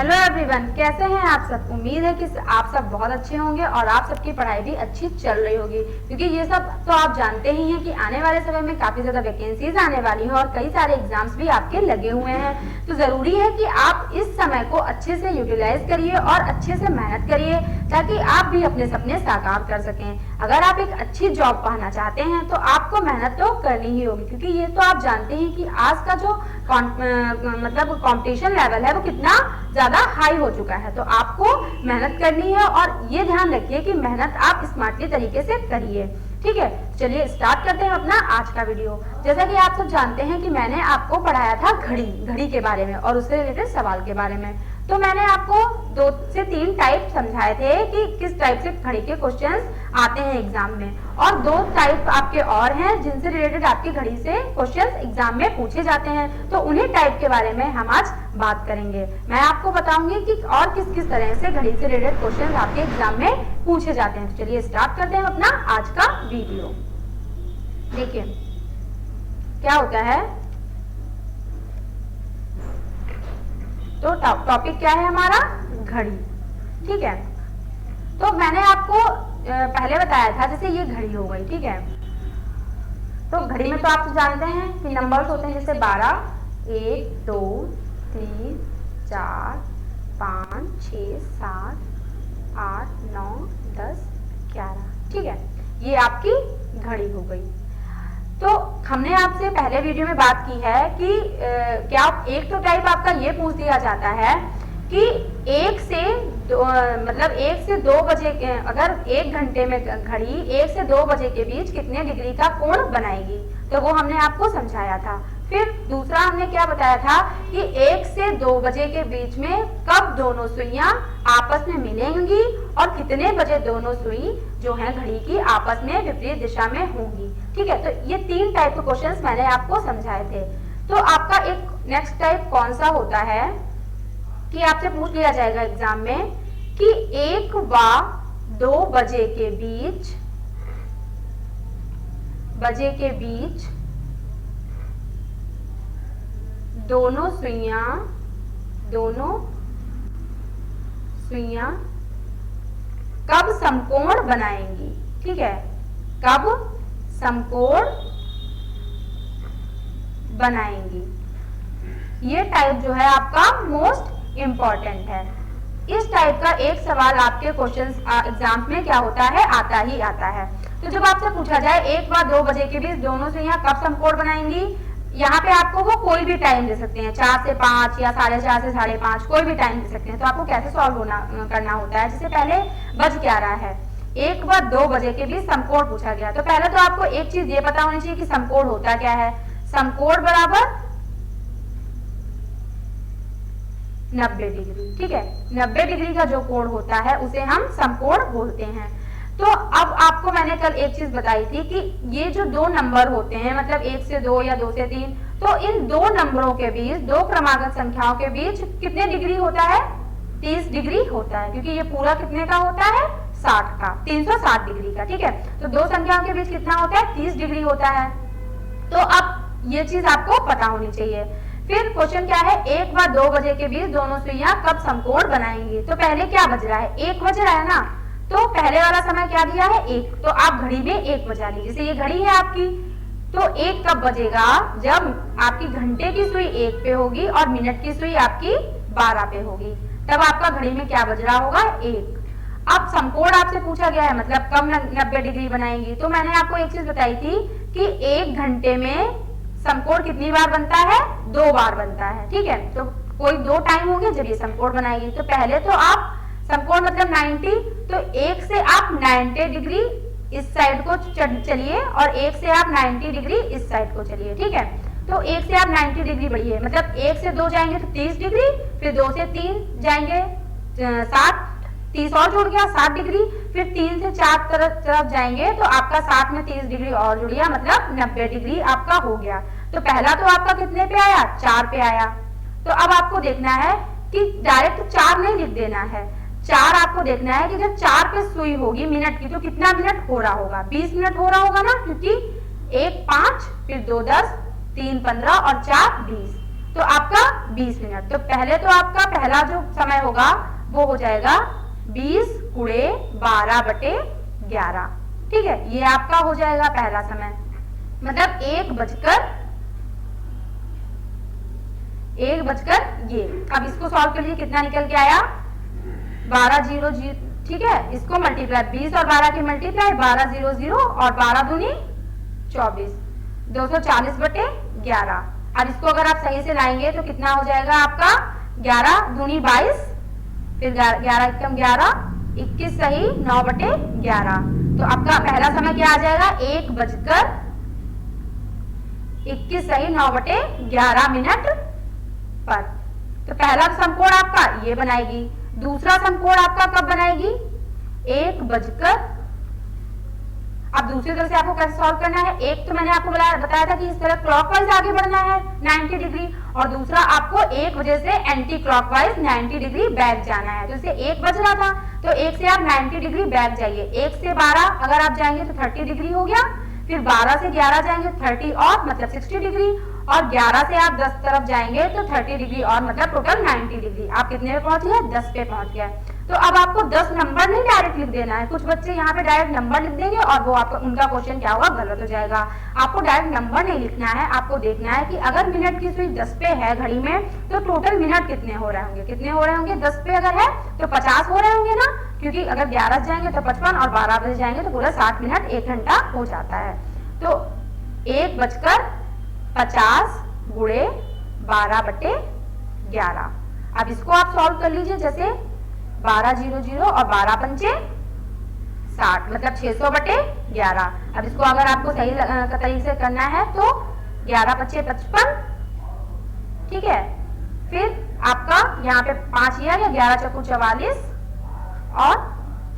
Hello everyone, कैसे हैं आप सब। उम्मीद है कि आप सब बहुत अच्छे होंगे और आप सबकी पढ़ाई भी अच्छी चल रही होगी, क्योंकि ये सब तो आप जानते ही हैं कि आने वाले समय में काफ़ी ज़्यादा वैकेंसीज आने वाली हैं और कई सारे एग्जाम्स भी आपके लगे हुए हैं। तो ज़रूरी है कि आप इस समय को अच्छे से यूटिलाइज करिए और अच्छे से मेहनत करिए ताकि आप भी अपने सपने साकार कर सकें। अगर आप एक अच्छी जॉब पाना चाहते हैं तो आपको मेहनत तो करनी ही होगी, क्योंकि ये तो आप जानते हैं कि आज का जो मतलब कंपटीशन लेवल है वो कितना ज्यादा हाई हो चुका है। तो आपको मेहनत करनी है और ये ध्यान रखिए कि मेहनत आप स्मार्टली तरीके से करिए। ठीक है, चलिए स्टार्ट करते हैं अपना आज का वीडियो। जैसा कि आप सब जानते हैं कि मैंने आपको पढ़ाया था घड़ी के बारे में और उससे रिलेटेड सवाल के बारे में। तो मैंने आपको 2 से 3 टाइप समझाए थे कि किस टाइप से घड़ी के क्वेश्चंस आते हैं एग्जाम में, और 2 टाइप आपके और हैं जिनसे रिलेटेड आपकी घड़ी से क्वेश्चंस एग्जाम में पूछे जाते हैं। तो उन्हीं टाइप के बारे में हम आज बात करेंगे। मैं आपको बताऊंगी कि और किस किस तरह से घड़ी से रिलेटेड क्वेश्चंस आपके एग्जाम में पूछे जाते हैं। तो चलिए स्टार्ट करते हैं अपना आज का वीडियो। देखिए क्या होता है, तो टॉपिक क्या है हमारा, घड़ी। ठीक है, तो मैंने आपको पहले बताया था जैसे ये घड़ी हो गई। ठीक है, तो घड़ी में तो आप जानते हैं कि नंबर्स होते हैं जैसे 12, 1, 2, 3, 4, 5, 6, 7, 8, 9, 10, 11। ठीक है, ये आपकी घड़ी हो गई। तो हमने आपसे पहले वीडियो में बात की है कि क्या एक तो टाइप आपका ये पूछ दिया जाता है कि 1 से 2 बजे, अगर 1 घंटे में घड़ी 1 से 2 बजे के बीच कितने डिग्री का कोण बनाएगी, तो वो हमने आपको समझाया था। फिर दूसरा हमने क्या बताया था कि 1 से 2 बजे के बीच में कब दोनों सुइयां आपस में मिलेंगी और कितने बजे दोनों सुई जो है घड़ी की आपस में विपरीत दिशा में होंगी। ठीक है, तो ये 3 टाइप के क्वेश्चंस मैंने आपको समझाए थे। तो आपका एक नेक्स्ट टाइप कौन सा होता है कि आपसे पूछ लिया जाएगा एग्जाम में कि 1 व 2 बजे के बीच दोनों सुइयां कब समकोण बनाएंगी। ठीक है, कब समकोण बनाएंगी। ये टाइप जो है आपका मोस्ट इंपॉर्टेंट है। इस टाइप का एक सवाल आपके क्वेश्चंस एग्जाम में क्या होता है, आता ही आता है। तो जब आपसे पूछा जाए 1 व 2 बजे के बीच दोनों सुइयां कब समकोण बनाएंगी, यहाँ पे आपको वो कोई भी टाइम दे सकते हैं, 4 से 5 या 4:30 से 5:30, कोई भी टाइम दे सकते हैं। तो आपको कैसे सॉल्व करना होता है, जैसे पहले बज क्या रहा है, 1 व 2 बजे के बीच समकोण पूछा गया। तो पहले तो आपको एक चीज ये पता होनी चाहिए कि समकोण होता क्या है। समकोण बराबर 90 डिग्री। ठीक है, 90 डिग्री का जो कोण होता है उसे हम समकोण बोलते हैं। तो अब आपको मैंने कल एक चीज बताई थी कि ये जो 2 नंबर होते हैं, मतलब 1 से 2 या 2 से 3, तो इन 2 नंबरों के बीच, 2 क्रमागत संख्याओं के बीच कितने डिग्री होता है, 30 डिग्री होता है, क्योंकि ये पूरा कितने का होता है, 60 का, 360 डिग्री का। ठीक है, तो 2 संख्याओं के बीच कितना होता है, 30 डिग्री होता है। तो अब ये चीज आपको पता होनी चाहिए। फिर क्वेश्चन क्या है, 1 व 2 बजे के बीच दोनों सुइयां कब समकोण बनाएंगी। तो पहले क्या बज रहा है, 1 बज रहा है ना, तो पहले वाला समय क्या दिया है, 1, तो आप घड़ी में 1 बजा लीजिए। जैसे ये घड़ी है आपकी, तो 1 कब बजेगा, जब आपकी घंटे की सुई 1 पे होगी और मिनट की सुई आपकी 12 पे होगी, तब आपका घड़ी में क्या बज रहा होगा, 1। अब समकोण आपसे पूछा गया है, मतलब कब 90 डिग्री बनाएंगी। तो मैंने आपको एक चीज बताई थी कि 1 घंटे में समकोण कितनी बार बनता है, 2 बार बनता है। ठीक है, तो कोई 2 टाइम होंगे जब ये समकोण बनाएगी। तो पहले तो आप समकोण मतलब 90, तो 1 से आप 90 डिग्री इस साइड को चलिए और 1 से आप 90 डिग्री इस साइड को चलिए। ठीक है, तो 1 से आप 90 डिग्री बढ़िए, मतलब 1 से 2 जाएंगे तो 30 डिग्री, फिर 2 से 3 जाएंगे 7, 30 और जुड़ गया 60 डिग्री, फिर 3 से 4 तरफ जाएंगे तो आपका 7 में 30 डिग्री और जुड़ गया, मतलब 90 डिग्री आपका हो गया। तो पहला तो आपका कितने पे आया, 4 पे आया। तो अब आपको देखना है कि डायरेक्ट 4 नहीं लिख देना है, 4 आपको देखना है कि जब 4 पे सुई होगी मिनट की, तो कितना मिनट हो रहा होगा, 20 मिनट हो रहा होगा ना, क्योंकि 1 5, फिर 2 10, 3 15 और 4 20। तो आपका 20 मिनट। तो पहले तो आपका पहला जो समय होगा वो हो जाएगा 20 गुणे 12 बटे 11। ठीक है, ये आपका हो जाएगा पहला समय, मतलब 1 बजकर ये। अब इसको सॉल्व कर लीजिए, कितना निकल के आया 12 0 0। ठीक है, इसको मल्टीप्लाई 20 और 12 की मल्टीप्लाई 12 0 0 और 12 दूनी 24, 240 बटे 11। अब इसको अगर आप सही से लाएंगे तो कितना हो जाएगा आपका 11 दूनी 22, फिर 11 एकम 11, 21 सही 9 बटे 11। तो आपका पहला समय क्या आ जाएगा 1 बजकर 21 सही 9 बटे 11 मिनट पर। तो पहला समकोण आपका ये बनाएगी। दूसरा समकोण आपका कब बनाएगी 1 बजकर, अब दूसरी तरफ से आपको कैसे सॉल्व करना है, एक तो मैंने आपको बताया था कि इस तरह क्लॉकवाइज आगे बढ़ना है 90 डिग्री, और दूसरा आपको 1 बजे से एंटी क्लॉकवाइज 90 डिग्री बैक जाना है। तो इसे 1 बज रहा था तो 1 से आप 90 डिग्री बैक जाइए। 1 से 12 अगर आप जाएंगे तो 30 डिग्री हो गया, फिर 12 से 11 जाएंगे 30 और मतलब 60 डिग्री, और 11 से आप 10 तरफ जाएंगे तो 30 डिग्री और मतलब टोटल 90 डिग्री। आप कितने पे पहुंच गए 10 पे पहुंच गए। तो अब आपको 10 नंबर नहीं डायरेक्ट लिख देना है, कुछ बच्चे यहाँ पे डायरेक्ट नंबर लिख देंगे और वो आपका उनका क्वेश्चन क्या होगा गलत हो जाएगा। आपको डायरेक्ट नंबर नहीं लिखना है, आपको देखना है कि अगर मिनट की सुई 10 पे है घड़ी में तो टोटल मिनट कितने हो रहे होंगे, कितने हो रहे होंगे 10 पे अगर है तो 50 हो रहे होंगे ना, क्योंकि अगर 11 जाएंगे तो 55 और 12 बजे जाएंगे तो पूरा 60 मिनट 1 घंटा हो जाता है। तो 1 बजकर 50 गुणे 12 बटे 11। अब इसको आप सॉल्व कर लीजिए, जैसे 12 0 0 और 12 पंचे 60 मतलब 600 बटे 11। अब इसको अगर आपको सही तरीके से करना है तो 11 पच्चे 55, ठीक है, फिर आपका यहाँ पे 5 ही आ गया, 11 चौको 44 और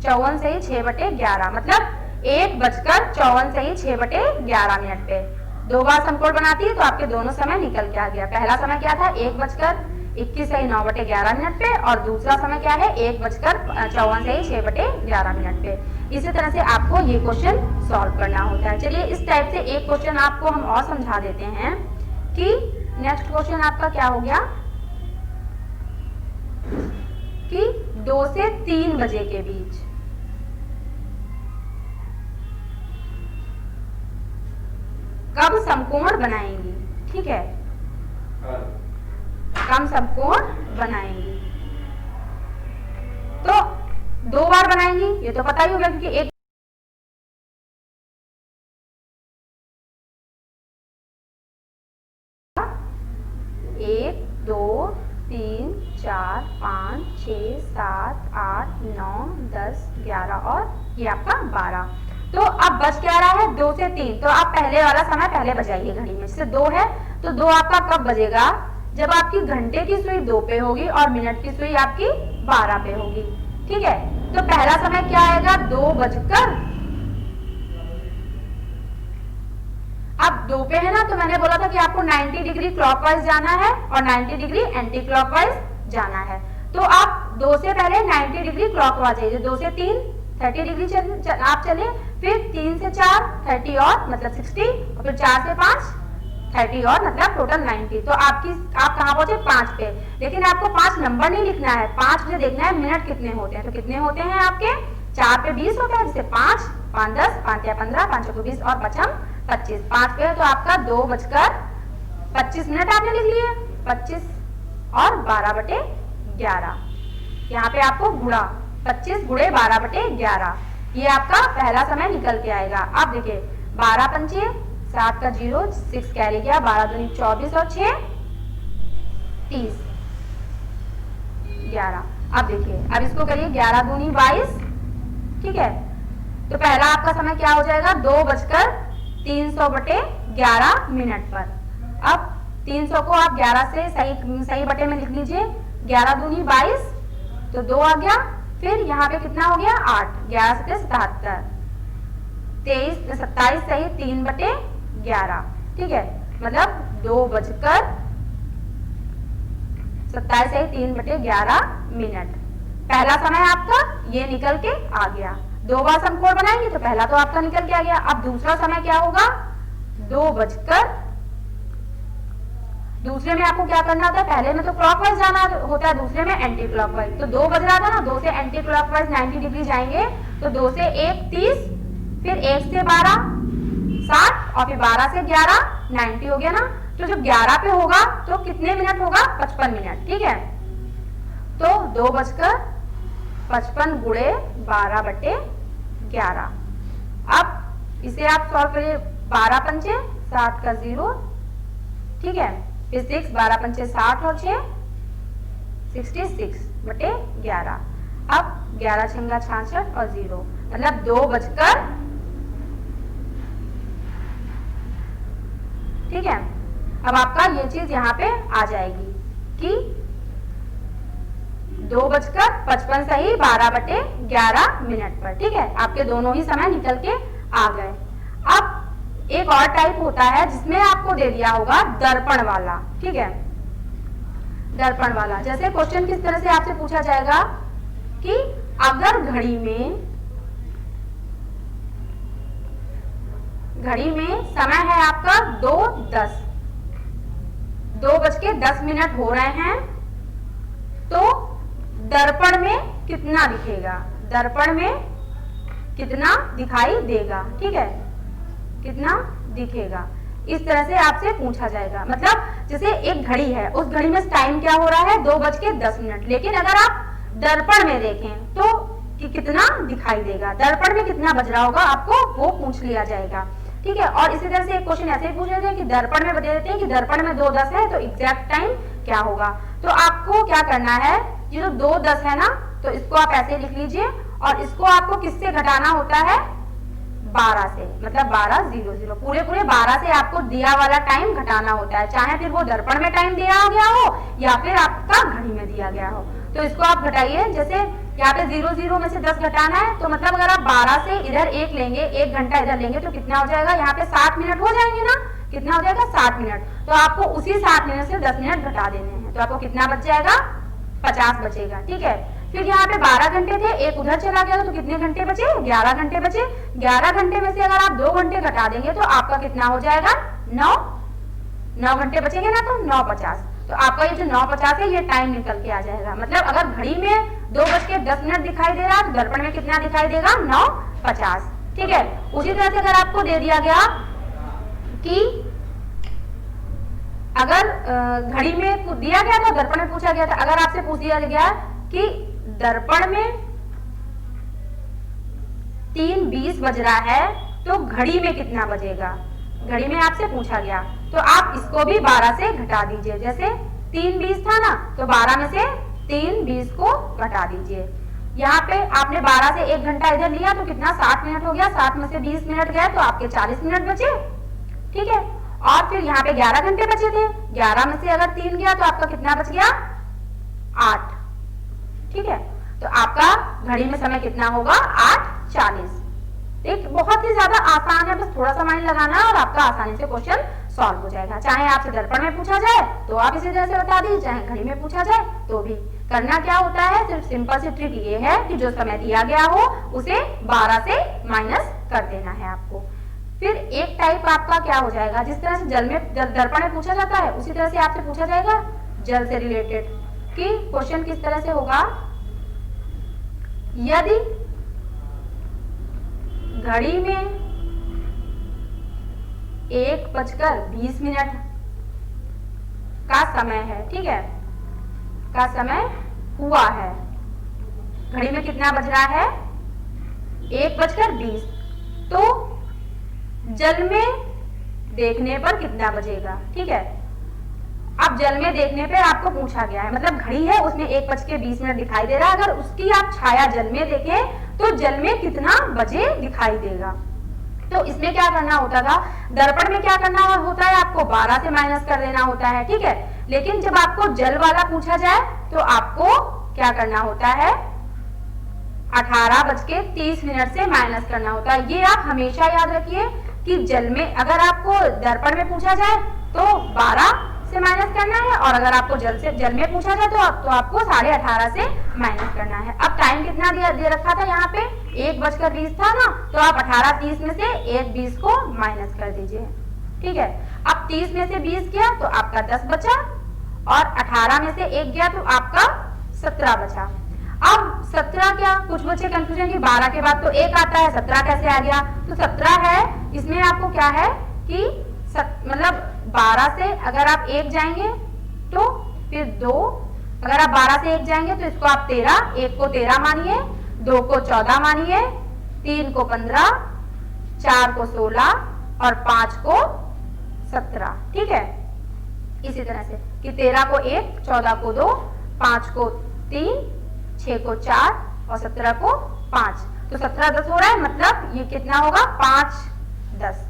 54 से ही 6 बटे 11, मतलब 1 बजकर 54 से ही 6 बटे 11 मिनट पे। 2 बार समकोण बनाती है तो आपके दोनों समय निकल के आ गया। पहला समय क्या था 1 बजकर 21 से ही 9 बटे 11 मिनट पे, और दूसरा समय क्या है 1 बजकर 54 से ही 6 बटे 11 मिनट पे। इसी तरह से आपको ये क्वेश्चन सॉल्व करना होता है। चलिए इस टाइप से एक क्वेश्चन आपको हम और समझा देते हैं कि नेक्स्ट क्वेश्चन आपका क्या हो गया कि 2 से 3 बजे के बीच कब समकोण बनाएंगी। ठीक है, कम समकोण बनाएंगी तो 2 बार बनाएंगी, ये तो पता ही होगा क्योंकि 1 2 3 4 5 6 7 8 9 10 11 और ये आपका 12। तो अब बच क्या रहा है 2 से 3, तो आप पहले वाला समय पहले बजाइए घड़ी में। जैसे 2 है तो 2 आपका कब बजेगा जब आपकी घंटे की सुई 2 पे होगी और मिनट की सुई आपकी 12 पे होगी। ठीक है, तो पहला समय क्या आएगा 2 बजकर, अब 2 पे है ना, तो मैंने बोला था कि आपको 90 डिग्री क्लॉकवाइज जाना है और 90 डिग्री एंटी क्लॉकवाइज जाना है। तो आप 2 से पहले 90 डिग्री क्लॉकवाइज जाइए, 2 से 3 30 डिग्री आप चले, फिर 3 से 4 30 और मतलब 60, और फिर 4 से 5 30 और मतलब टोटल 90। तो आप कहाँ पहुंचे 5 पे, लेकिन आपको 5 नंबर नहीं लिखना है, 5 मुझे देखना है मिनट कितने होते हैं। तो कितने होते हैं आपके 4 पे 20 होता है, जैसे 5 5 10 5 या 15 5 को 20 और 5 25, 5 पे तो आपका 2 बजकर 25 मिनट आपने लिख लिए, 25 और 12 बटे 11। यहाँ पे आपको गुणा 25 गुणे 12 बटे 11, ये आपका पहला समय निकल के आएगा। अब देखिए 12 पंचे 7 का 0 6 कैरी गया, 12 दूनी 24 और 6 30 11। अब देखिए अब इसको करिए 11 दूनी 22। ठीक है, तो पहला आपका समय क्या हो जाएगा 2 बजकर 300 बटे 11 मिनट पर। अब 300 को आप 11 से सही बटे में लिख लीजिए, 11 दूनी 22 तो 2 आ गया, फिर यहाँ पे कितना हो गया 8, 11 से 77 27 सही 3 बटे 11। ठीक है, मतलब 2 बजकर 27 सही 3 बटे 11 मिनट। पहला समय आपका ये निकल के आ गया। 2 बार समकोण बनाएंगे तो पहला तो आपका निकल के आ गया। अब दूसरा समय क्या होगा 2 बजकर दूसरे में आपको क्या करना होता है, पहले में तो क्लॉकवाइज जाना होता है, दूसरे में एंटी क्लॉकवाइज। तो 2 बज रहा था ना, 2 से एंटी क्लॉकवाइज 90 डिग्री जाएंगे, तो 2 से 1 30, फिर 1 से 12 60, और फिर 12 से 11 90 हो गया ना। तो जब 11 पे होगा तो कितने मिनट होगा, 55 मिनट, ठीक है। तो 2:55 गुणे 12/11। अब इसे आप सॉल्व करिए, 12 पंचे 60 का 0, ठीक है, फिर 6, 12 पंचे 60 और 6 66/11। अब 11 छंगा 66 और 0, मतलब 2 ठीक है। अब आपका ये चीज यहाँ पे आ जाएगी कि 2:55 सही 12/11 मिनट पर, ठीक है। आपके दोनों ही समय निकल के आ गए। अब एक और टाइप होता है जिसमें आपको दे दिया होगा दर्पण वाला, ठीक है, दर्पण वाला। जैसे क्वेश्चन किस तरह से आपसे पूछा जाएगा कि अगर घड़ी में समय है आपका 2:10, 2:10 हो रहे हैं, तो दर्पण में कितना दिखेगा, दर्पण में कितना दिखाई देगा, ठीक है, कितना दिखेगा। इस तरह से आपसे पूछा जाएगा। मतलब जैसे एक घड़ी है, उस घड़ी में टाइम क्या हो रहा है, 2:10, लेकिन अगर आप दर्पण में देखें तो कि कितना दिखाई देगा, दर्पण में कितना बज रहा होगा, आपको वो पूछ लिया जाएगा, ठीक है। और इसी तरह से एक क्वेश्चन ऐसे ही पूछ लेते हैं कि दर्पण में बता देते हैं कि दर्पण में 2:10 है, तो एग्जैक्ट टाइम क्या होगा। तो आपको क्या करना है, ये जो 2:10 है ना, तो इसको आप ऐसे लिख लीजिए, और इसको आपको किससे घटाना होता है, 12 से, मतलब 12:00, पूरे 12 से आपको दिया वाला टाइम घटाना होता है, चाहे फिर वो दर्पण में टाइम दिया गया हो या फिर आपका घड़ी में दिया गया हो। तो इसको आप घटाइए, जैसे यहाँ पे 0 में से 10 घटाना है, तो मतलब अगर आप 12 से इधर 1 लेंगे, 1 घंटा इधर लेंगे, तो कितना हो जाएगा, यहाँ पे 60 मिनट हो जाएंगे ना, कितना हो जाएगा, 60 मिनट। तो आपको उसी 60 मिनट से 10 मिनट घटा देने हैं, तो आपको कितना बच जाएगा, 50 बचेगा, ठीक है। फिर यहाँ पे 12 घंटे थे, एक उधर चला गया, तो कितने घंटे बचे, 11 घंटे बचे। 11 घंटे में से अगर आप 2 घंटे घटा देंगे तो आपका कितना हो जाएगा, 9 घंटे बचेंगे ना, तो 9:50। तो आपका ये जो 9:50 है, ये टाइम निकल के आ जाएगा। मतलब अगर घड़ी में 2:10 दिखाई दे रहा है, तो दर्पण में कितना दिखाई देगा, 9:50, ठीक है। उसी तरह से अगर आपको दे दिया गया कि अगर घड़ी में दिया गया था, दर्पण में पूछा गया था, अगर आपसे पूछ दिया गया कि दर्पण में 3:20 बज रहा है, तो घड़ी में कितना बजेगा, घड़ी में आपसे पूछा गया, तो आप इसको भी 12 से घटा दीजिए। जैसे 3:20 था ना, तो 12 में से 3:20 को घटा दीजिए। यहाँ पे आपने 12 से 1 घंटा इधर लिया, तो कितना, 60 मिनट हो गया, 60 में से 20 मिनट गए, तो आपके 40 मिनट बचे, ठीक है। और फिर यहाँ पे 11 घंटे बचे थे, 11 में से अगर 3 गया, तो आपका कितना बच गया, 8, ठीक है। तो आपका घड़ी में समय कितना होगा, 8:40। एक बहुत ही ज्यादा आसान है, बस थोड़ा सा माइंड लगाना है और आपका आसानी से क्वेश्चन सॉल्व हो जाएगा। चाहे आपसे दर्पण में पूछा जाए तो आप इसी तरह से बता दीजिए, चाहे घड़ी में पूछा जाए तो भी। करना क्या होता है, सिर्फ सिंपल सी ट्रिक ये है कि जो समय दिया गया हो उसे 12 से माइनस कर देना है आपको। फिर एक टाइप आपका क्या हो जाएगा, जिस तरह से दर्पण में पूछा जाता है, उसी तरह से आपसे पूछा जाएगा जल से रिलेटेड। कि क्वेश्चन किस तरह से होगा, यदि घड़ी में 1:20 का समय है, ठीक है, का समय हुआ है, घड़ी में कितना बज रहा है, 1:20, तो जल में देखने पर कितना बजेगा, ठीक है। अब जल में देखने पे आपको पूछा गया है, मतलब घड़ी है उसमें 1:20 दिखाई दे रहा है, अगर उसकी आप छाया जल में देखें तो जल में कितना बजे दिखाई देगा। तो इसमें क्या करना होता था, दर्पण में क्या करना होता है, आपको 12 से माइनस कर देना होता है, ठीक है। लेकिन जब आपको जल वाला पूछा जाए तो आपको क्या करना होता है, 18:30 से माइनस करना होता है। ये आप हमेशा याद रखिए कि जल में अगर आपको दर्पण में पूछा जाए तो 12 से माइनस करना है, और अगर आपको जल में पूछा जाए तो आपको 18:30 से माइनस करना है। अब टाइम कितना दे रखा था, यहाँ पे 1:20 था ना, तो आप 18:30 में से 1:20 को माइनस कर दीजिए, ठीक है। अब 30 में से 20 गया तो आपका 10 बचा, और 18 में से 1 गया तो आपका 17 बचा। अब 17 क्या, कुछ बच्चे कंफ्यूजन कि 12 के बाद तो 1 आता है, 17 कैसे आ गया? तो 17 है, इसमें आपको क्या है कि मतलब 12 से अगर आप 1 जाएंगे तो फिर 2, अगर आप 12 से 1 जाएंगे तो इसको आप 13, 1 को 13 मानिए, 2 को 14 मानिए, 3 को 15, 4 को 16 और 5 को 17, ठीक है। इसी तरह से कि 13 को 1, 14 को 2, 5 को 3, 6 को 4 और 17 को 5, तो 17 10 हो रहा है, मतलब ये कितना होगा 5 10,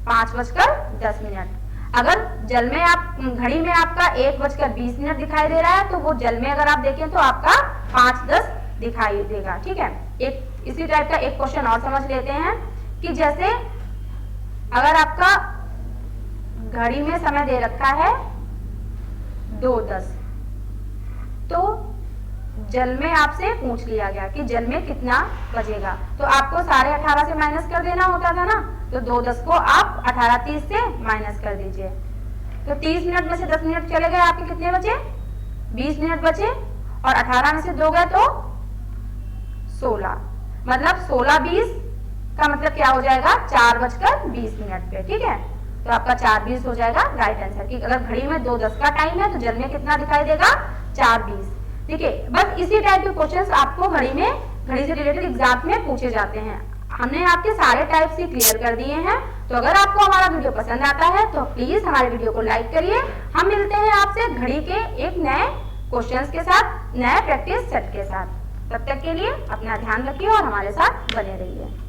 5:10। अगर जल में आप घड़ी में आपका 1:20 दिखाई दे रहा है, तो वो जल में अगर आप देखें तो आपका 5:10 दिखाई देगा, ठीक है। एक इसी टाइप का एक क्वेश्चन और समझ लेते हैं कि जैसे अगर आपका घड़ी में समय दे रखा है 2:10, तो जल में आपसे पूछ लिया गया कि जल में कितना बचेगा, तो आपको 18:30 से माइनस कर देना होता था ना, तो 2:10 को आप 18:30 से माइनस कर दीजिए, तो 30 मिनट में से 10 मिनट चले गए, आपके कितने बचे? 20 मिनट बचे, और 18 में से 2 गए तो 16, मतलब 16:20 का मतलब क्या हो जाएगा 4:20 पे, ठीक है। तो आपका 4:20 हो जाएगा राइट आंसर, कि अगर घड़ी में 2:10 का टाइम है तो जल में कितना दिखाई देगा 4:20, ठीक है। बस इसी टाइप के क्वेश्चंस आपको घड़ी से रिलेटेड एग्जाम में पूछे जाते हैं। हमने आपके सारे टाइप्स ही क्लियर कर दिए हैं। तो अगर आपको हमारा वीडियो पसंद आता है तो प्लीज हमारे वीडियो को लाइक करिए। हम मिलते हैं आपसे घड़ी के एक नए क्वेश्चंस के साथ, नए प्रैक्टिस सेट के साथ। तब तक के लिए अपना ध्यान रखिए और हमारे साथ बने रहिए।